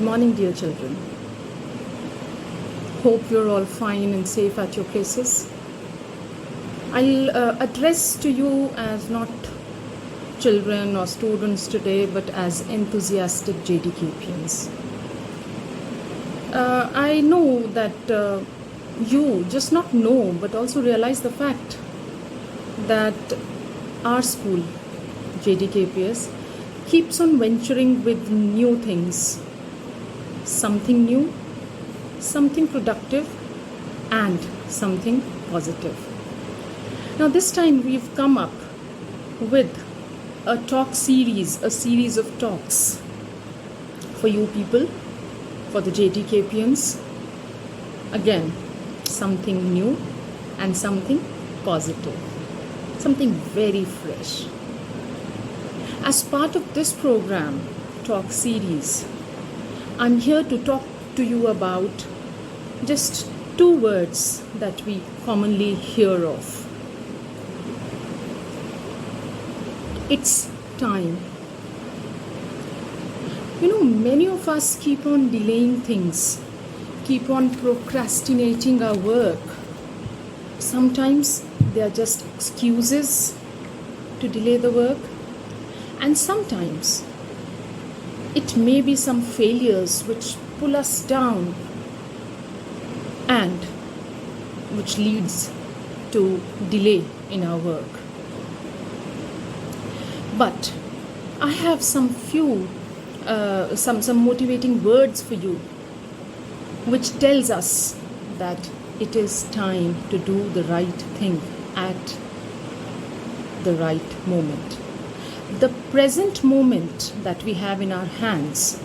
morning, dear children. Hope you're all fine and safe at your places. I'll address to you as not children or students today, but as enthusiastic JDKPians. I know that you just not know, but also realize the fact that our school, JDKPS, keeps on venturing with new things, something new, something productive, and something positive. Now this time we've come up with a talk series, a series of talks for you people, for the JDKPians. Again, something new and something positive, something very fresh. As part of this program, talk series, I'm here to talk to you about just two words that we commonly hear of. It's time. Many of us keep on delaying things, keep on procrastinating our work. Sometimes they are just excuses to delay the work, and sometimes it may be some failures which pull us down and which leads to delay in our work. But I have some motivating words for you, which tells us that it is time to do the right thing at the right moment. The present moment that we have in our hands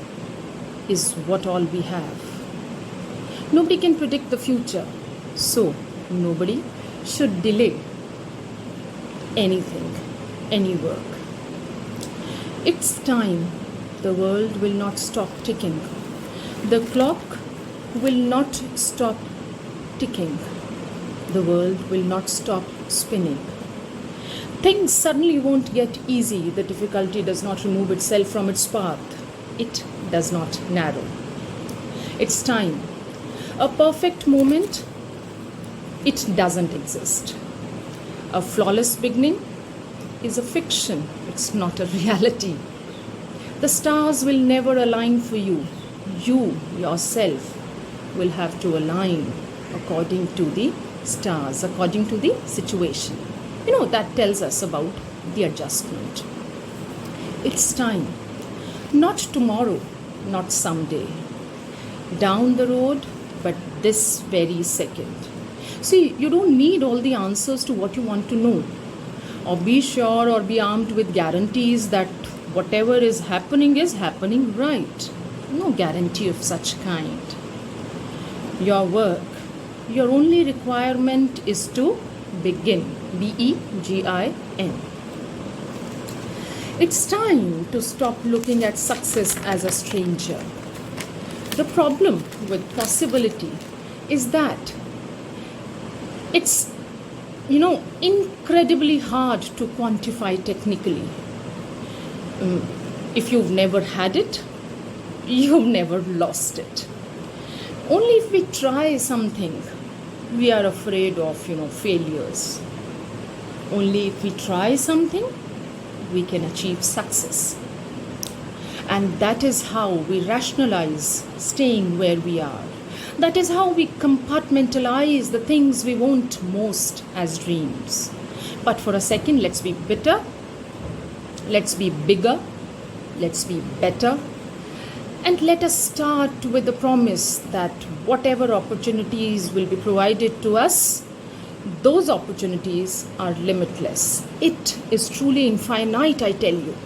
is what all we have. Nobody can predict the future, so nobody should delay anything, any work. It's time. The world will not stop ticking. The clock will not stop ticking. The world will not stop spinning. Things suddenly won't get easy. The difficulty does not remove itself from its path. It does not narrow. It's time. A perfect moment, it doesn't exist. A flawless beginning is a fiction. It's not a reality. The stars will never align for you. You yourself will have to align according to the stars, according to the situation. That tells us about the adjustment. It's time. Not tomorrow, not someday. Down the road, but this very second. See, you don't need all the answers to what you want to know, or be sure or be armed with guarantees that whatever is happening right. No guarantee of such kind. Your work, your only requirement is to begin. BEGIN. It's time to stop looking at success as a stranger. The problem with possibility is that it's incredibly hard to quantify technically. If you've never had it, you've never lost it. Only if we try something, we are afraid of failures. Only if we try something, we can achieve success. And that is how we rationalize staying where we are. That is how we compartmentalize the things we want most as dreams. But for a second, let's be bitter, let's be bigger, let's be better, and let us start with the promise that whatever opportunities will be provided to us, those opportunities are limitless. It is truly infinite, I tell you.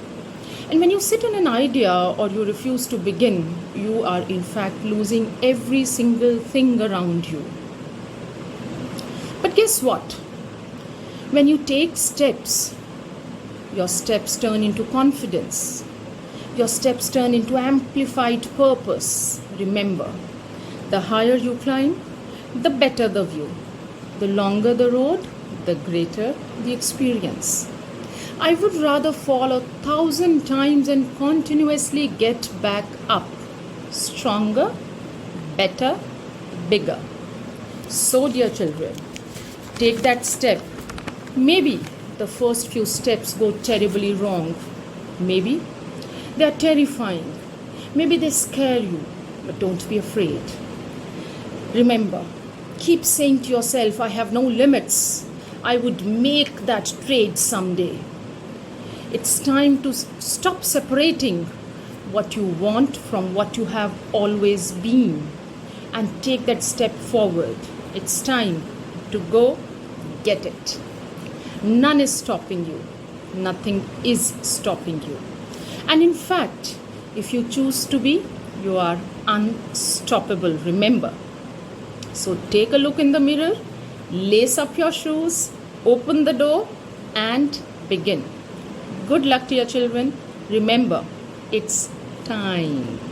And when you sit on an idea or you refuse to begin, you are in fact losing every single thing around you. But guess what? When you take steps, your steps turn into confidence. Your steps turn into amplified purpose. Remember, the higher you climb, the better the view. The longer the road, the greater the experience. I would rather fall 1,000 times and continuously get back up stronger, better, bigger. So, dear children, take that step. Maybe the first few steps go terribly wrong. Maybe they are terrifying. Maybe they scare you, but don't be afraid. Remember, keep saying to yourself, I have no limits. I would make that trade someday. It's time to stop separating what you want from what you have always been and take that step forward. It's time to go get it. None is stopping you. Nothing is stopping you. And in fact, if you choose to be, you are unstoppable. Remember. So take a look in the mirror, lace up your shoes, open the door, and begin. Good luck to your children. Remember, it's time.